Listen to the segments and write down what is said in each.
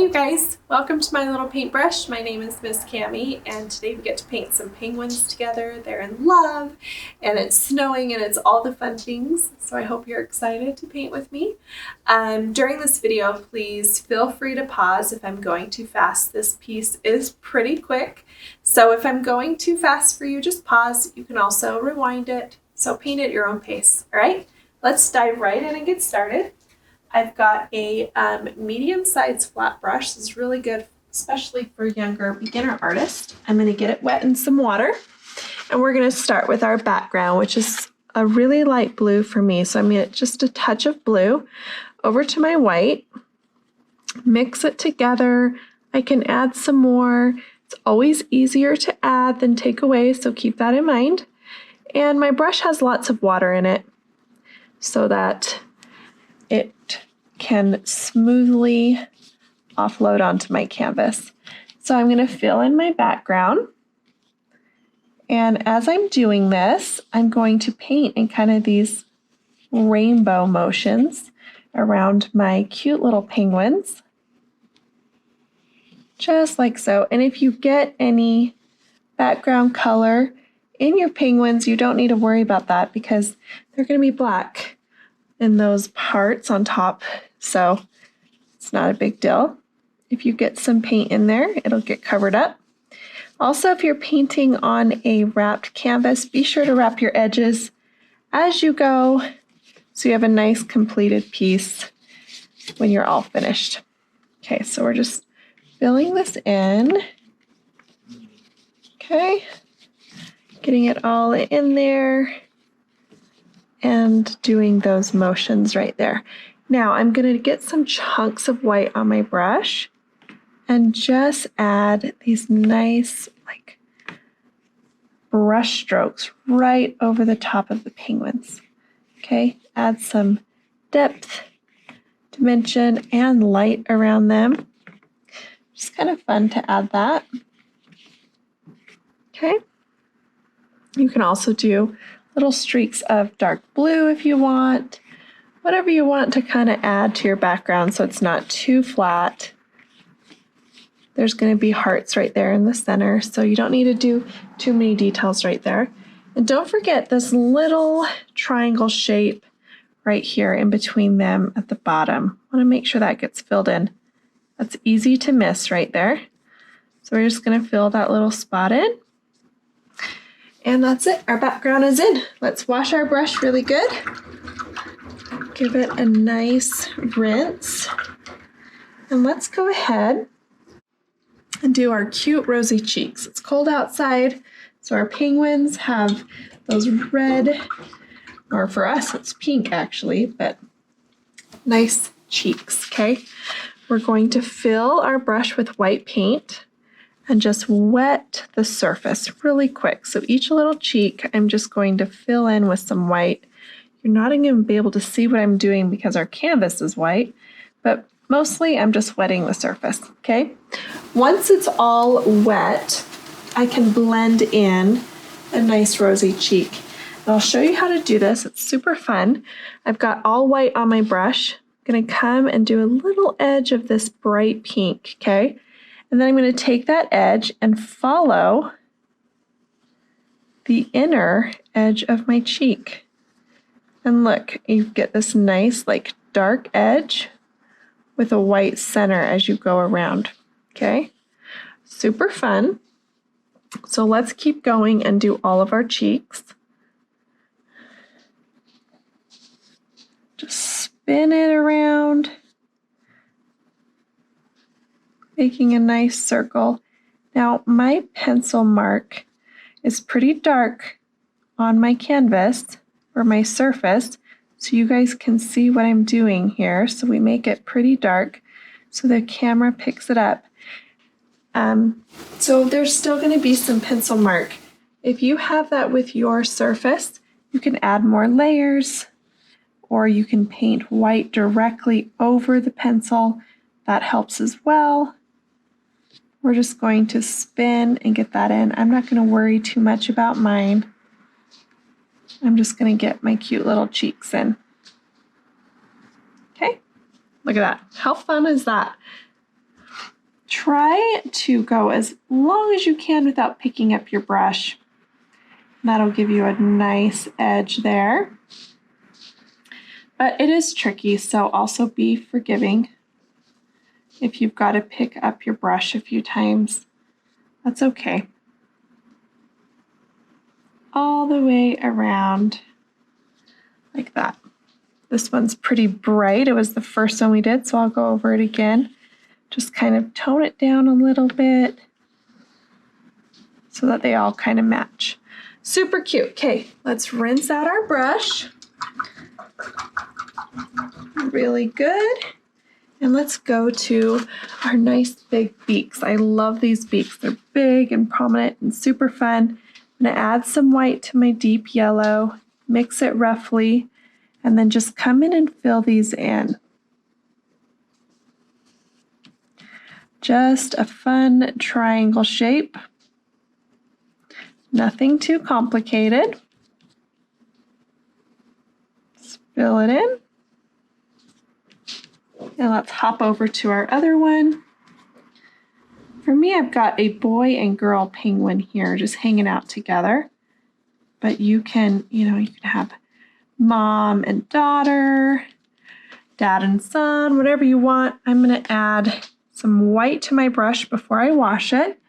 you guys, welcome to my little paintbrush. My name is Miss Cami, and today we get to paint some penguins together. They're in love and it's snowing and it's all the fun things, so I hope you're excited to paint with me. During this video, please feel free to pause if I'm going too fast. This piece is pretty quick, so if I'm going too fast for you, just pause. You can also rewind it, so paint at your own pace. All right, let's dive right in and get started. I've got a medium-sized flat brush. This is really good, especially for younger beginner artists. I'm going to get it wet in some water, and we're going to start with our background, which is a really light blue for me. So I'm going to get just a touch of blue over to my white, mix it together. I can add some more. It's always easier to add than take away, so keep that in mind. And my brush has lots of water in it so that it can smoothly offload onto my canvas. So I'm going to fill in my background. And as I'm doing this, I'm going to paint in kind of these rainbow motions around my cute little penguins. Just like so. And if you get any background color in your penguins, you don't need to worry about that because they're going to be black in those parts on top, so it's not a big deal. If you get some paint in there, it'll get covered up. Also, if you're painting on a wrapped canvas, be sure to wrap your edges as you go so you have a nice completed piece when you're all finished. Okay, so we're just filling this in. Okay, getting it all in there and doing those motions right there. Now I'm going to get some chunks of white on my brush and just add these nice like brush strokes right over the top of the penguins. Okay, add some depth, dimension, and light around them. Just kind of fun to add that. Okay, you can also do little streaks of dark blue if you want, whatever you want to kind of add to your background so it's not too flat. There's going to be hearts right there in the center, so you don't need to do too many details right there. And don't forget this little triangle shape right here in between them at the bottom. I want to make sure that gets filled in. That's easy to miss right there. So we're just going to fill that little spot in. And that's it, our background is in. Let's wash our brush really good. Give it a nice rinse. And let's go ahead and do our cute rosy cheeks. It's cold outside, so our penguins have those red, or for us it's pink actually, but nice cheeks, okay? We're going to fill our brush with white paint and just wet the surface really quick. So each little cheek, I'm just going to fill in with some white. You're not going to be able to see what I'm doing because our canvas is white, but mostly I'm just wetting the surface, okay? Once it's all wet, I can blend in a nice rosy cheek. And I'll show you how to do this. It's super fun. I've got all white on my brush. I'm going to come and do a little edge of this bright pink, okay? And then I'm going to take that edge and follow the inner edge of my cheek. And look, you get this nice like dark edge with a white center as you go around, okay? Super fun. So let's keep going and do all of our cheeks. Just spin it around, making a nice circle. Now my pencil mark is pretty dark on my canvas or my surface, so you guys can see what I'm doing here. So we make it pretty dark so the camera picks it up. So there's still going to be some pencil mark. If you have that with your surface, you can add more layers, or you can paint white directly over the pencil. That helps as well. We're just going to spin and get that in. I'm not going to worry too much about mine. I'm just going to get my cute little cheeks in. Okay, look at that. How fun is that? try to go as long as you can without picking up your brush. That'll give you a nice edge there. But it is tricky, so also be forgiving if you've got to pick up your brush a few times. That's okay. All the way around like that. This one's pretty bright. It was the first one we did, so I'll go over it again. Just kind of tone it down a little bit so that they all kind of match. Super cute. Okay, let's rinse out our brush. Really good. And let's go to our nice big beaks. I love these beaks. They're big and prominent and super fun. I'm going to add some white to my deep yellow, mix it roughly, and then just come in and fill these in. Just a fun triangle shape. Nothing too complicated. Just fill it in. And let's hop over to our other one. For me, I've got a boy and girl penguin here just hanging out together. But you can, you can have mom and daughter, dad and son, whatever you want. I'm going to add some white to my brush before I wash it.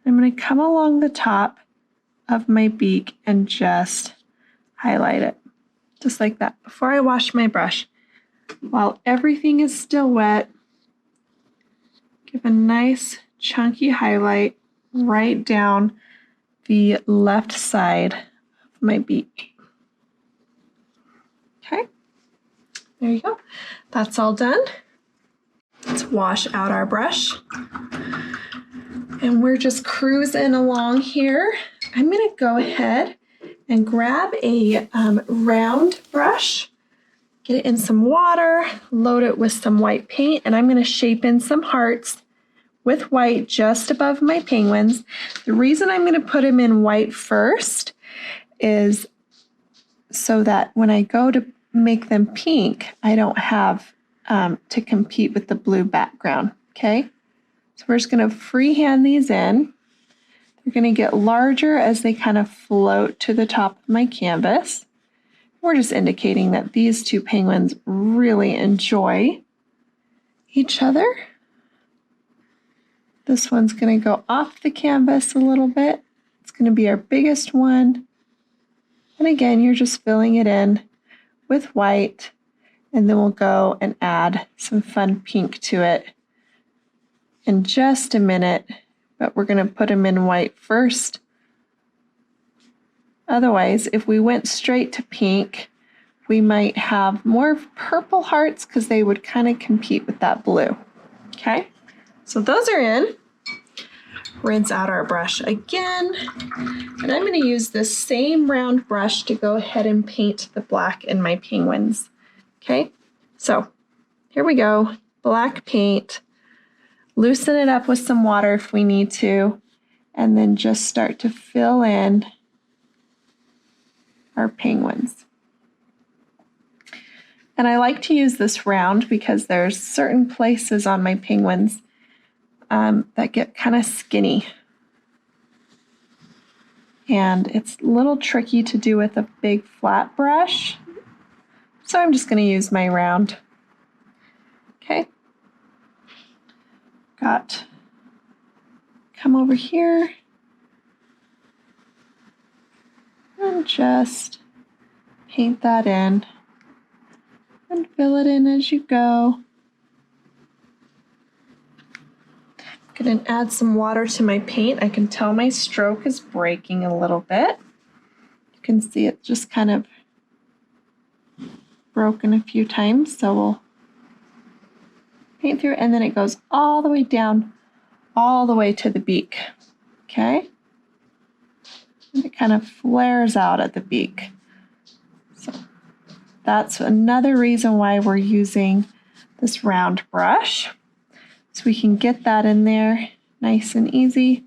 I'm going to come along the top of my beak and just highlight it, just like that, before I wash my brush. While everything is still wet, give a nice chunky highlight right down the left side of my beak. Okay, there you go. That's all done. Let's wash out our brush. And we're just cruising along here. I'm going to go ahead and grab a round brush, get it in some water, load it with some white paint, and I'm going to shape in some hearts with white just above my penguins. The reason I'm going to put them in white first is so that when I go to make them pink, I don't have to compete with the blue background, okay? So we're just going to freehand these in. They're going to get larger as they kind of float to the top of my canvas. We're just indicating that these two penguins really enjoy each other. This one's going to go off the canvas a little bit. It's going to be our biggest one. And again, you're just filling it in with white, and then we'll go and add some fun pink to it in just a minute, but we're going to put them in white first. Otherwise, if we went straight to pink, we might have more purple hearts because they would kind of compete with that blue. Okay, so those are in. Rinse out our brush again, and I'm going to use this same round brush to go ahead and paint the black in my penguins. Okay, so here we go, black paint. Loosen it up with some water if we need to, and then just start to fill in our penguins. And I like to use this round because there's certain places on my penguins that get kind of skinny. And it's a little tricky to do with a big flat brush. So I'm just going to use my round. Okay. Come over here and just paint that in and fill it in as you go. I'm going to add some water to my paint. I can tell my stroke is breaking a little bit. You can see it just kind of broken a few times, so we'll paint through, and then it goes all the way down, all the way to the beak, okay? And it kind of flares out at the beak. So that's another reason why we're using this round brush, so we can get that in there nice and easy,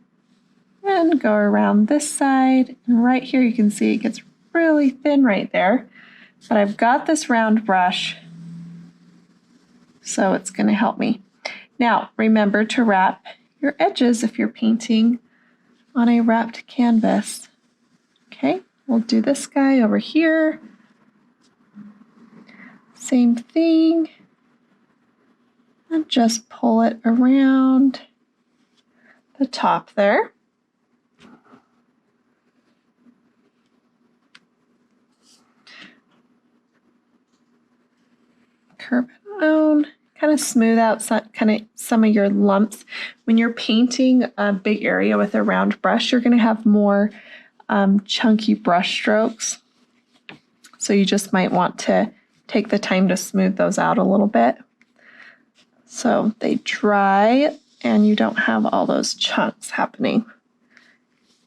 and go around this side, and right here you can see it gets really thin right there, but I've got this round brush, so it's going to help me. Now, remember to wrap your edges if you're painting on a wrapped canvas. Okay, we'll do this guy over here. Same thing. And just pull it around the top there. Curve it down. Kind of smooth out some of your lumps. When you're painting a big area with a round brush, you're going to have more chunky brush strokes. So you just might want to take the time to smooth those out a little bit so they dry and you don't have all those chunks happening.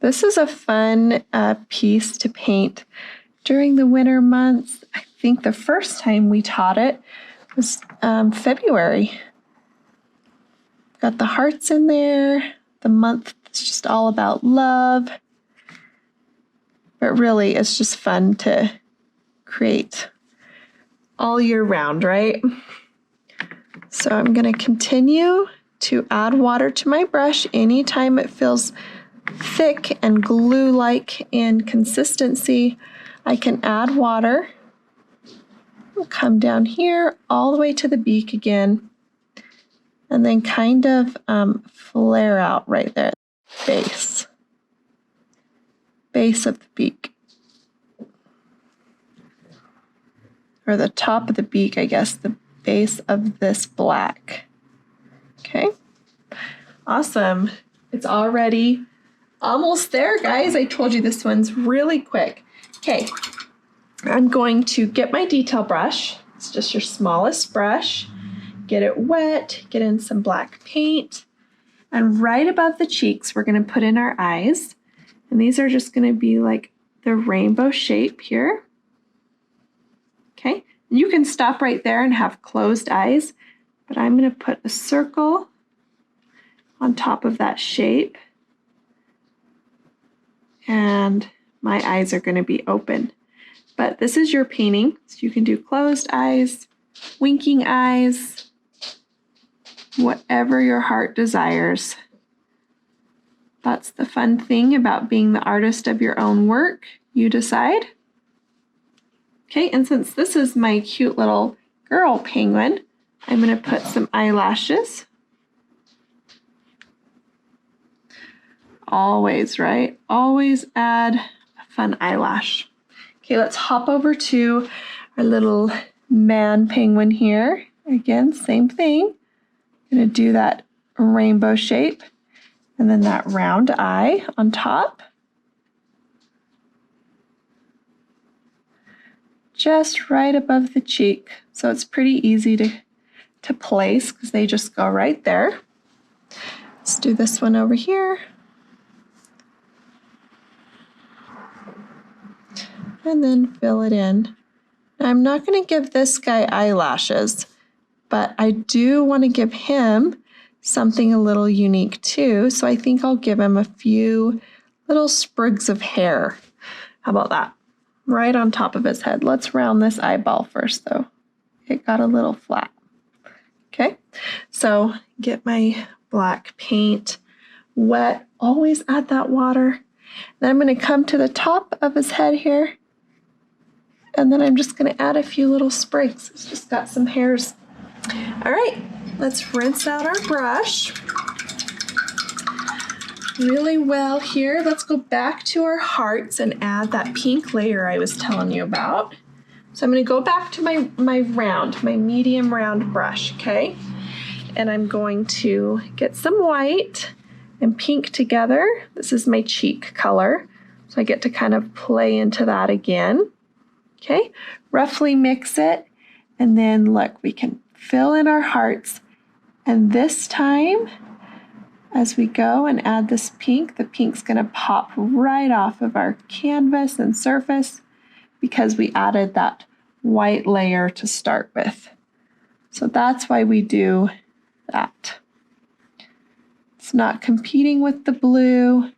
This is a fun piece to paint during the winter months. I think the first time we taught it was February. Got the hearts in there. The month is just all about love. But really, it's just fun to create all year round, right? So I'm going to continue to add water to my brush anytime it feels thick and glue-like in consistency. I can add water. We'll come down here all the way to the beak again, and then kind of flare out right there, base of the beak, or the top of the beak, I guess, the base of this black. Okay, awesome. It's already almost there, guys. I told you this one's really quick. Okay, I'm going to get my detail brush. It's just your smallest brush. Get it wet, get in some black paint, and right above the cheeks, we're going to put in our eyes. And these are just going to be like the rainbow shape here. Okay, you can stop right there and have closed eyes, but I'm going to put a circle on top of that shape. And my eyes are going to be open. But this is your painting, so you can do closed eyes, winking eyes, whatever your heart desires. That's the fun thing about being the artist of your own work. You decide. Okay, and since this is my cute little girl penguin, I'm going to put some eyelashes. Always, right? Always add a fun eyelash. Okay, let's hop over to our little man penguin here. Again, same thing. I'm going to do that rainbow shape and then that round eye on top. Just right above the cheek. So it's pretty easy to place because they just go right there. Let's do this one over here. And then fill it in. Now, I'm not going to give this guy eyelashes, but I do want to give him something a little unique too, so I think I'll give him a few little sprigs of hair. How about that? Right on top of his head. Let's round this eyeball first though. It got a little flat. Okay, so get my black paint wet. Always add that water. Then I'm going to come to the top of his head here. And then I'm just going to add a few little sprigs. It's just got some hairs. All right, let's rinse out our brush really well here. Let's go back to our hearts and add that pink layer I was telling you about. So I'm going to go back to my medium round brush, okay? And I'm going to get some white and pink together. This is my cheek color, so I get to kind of play into that again. Okay, roughly mix it, and then look, we can fill in our hearts, and this time, as we go and add this pink, the pink's gonna pop right off of our canvas and surface because we added that white layer to start with. So that's why we do that. It's not competing with the blue,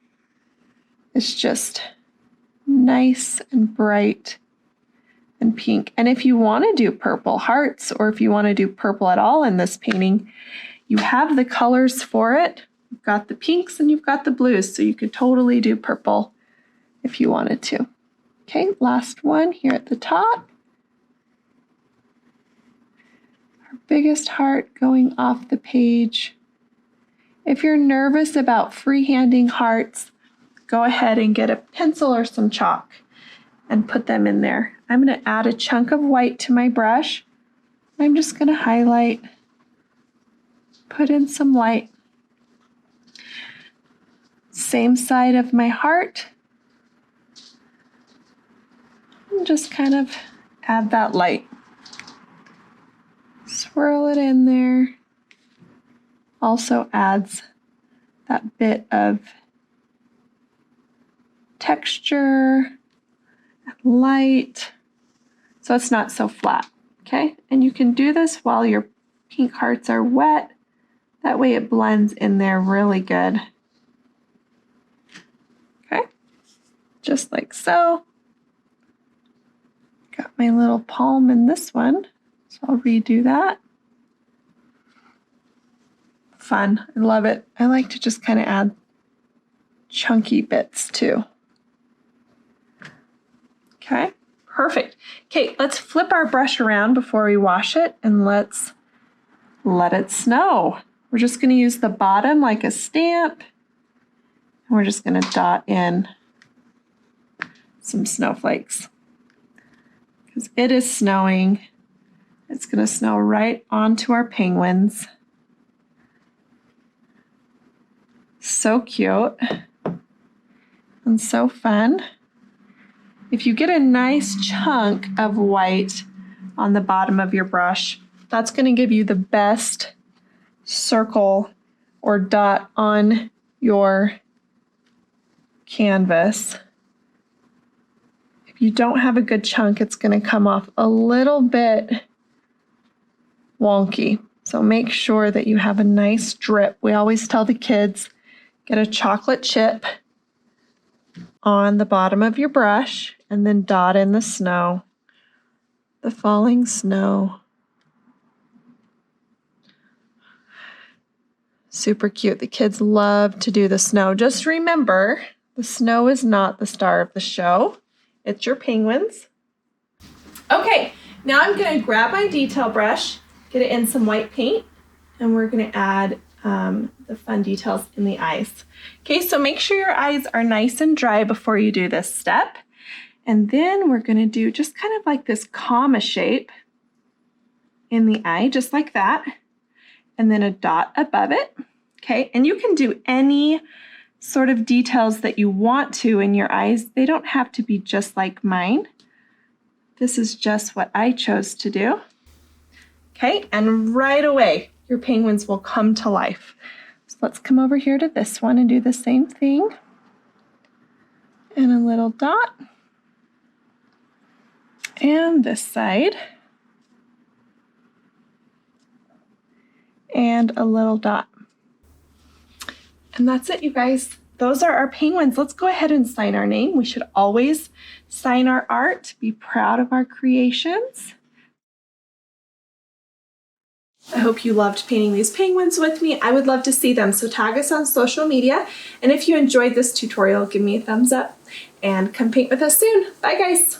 it's just nice and bright and pink. And if you want to do purple hearts, or if you want to do purple at all in this painting, You have the colors for it. You've got the pinks and you've got the blues, so you could totally do purple if you wanted to. Okay, last one here at the top. Our biggest heart going off the page. If you're nervous about freehanding hearts, go ahead and get a pencil or some chalk and put them in there. I'm going to add a chunk of white to my brush. I'm just going to highlight, put in some light. Same side of my heart. And just kind of add that light. Swirl it in there. Also adds that bit of texture and light, so it's not so flat, okay? And you can do this while your pink hearts are wet. That way it blends in there really good. Okay, just like so. Got my little palm in this one, so I'll redo that. Fun, I love it. I like to just kind of add chunky bits too. Okay, perfect. Okay, let's flip our brush around before we wash it and let's let it snow. We're just going to use the bottom like a stamp, and we're just going to dot in some snowflakes. Because it is snowing. It's going to snow right onto our penguins. So cute and so fun. If you get a nice chunk of white on the bottom of your brush, that's going to give you the best circle or dot on your canvas. If you don't have a good chunk, it's going to come off a little bit wonky. So make sure that you have a nice drip. We always tell the kids, get a chocolate chip on the bottom of your brush and then dot in the snow, the falling snow. Super cute. The kids love to do the snow. Just remember, the snow is not the star of the show. It's your penguins. Okay, now I'm going to grab my detail brush, get it in some white paint, and we're going to add the fun details in the eyes. Okay, so make sure your eyes are nice and dry before you do this step. And then we're going to do just kind of like this comma shape in the eye, just like that. And then a dot above it. Okay, and you can do any sort of details that you want to in your eyes. They don't have to be just like mine. This is just what I chose to do. Okay, and right away, your penguins will come to life. So let's come over here to this one and do the same thing. And a little dot. And this side. And a little dot. And that's it, you guys. Those are our penguins. Let's go ahead and sign our name. We should always sign our art, be proud of our creations. I hope you loved painting these penguins with me. I would love to see them, so tag us on social media. And if you enjoyed this tutorial, give me a thumbs up and come paint with us soon. Bye, guys.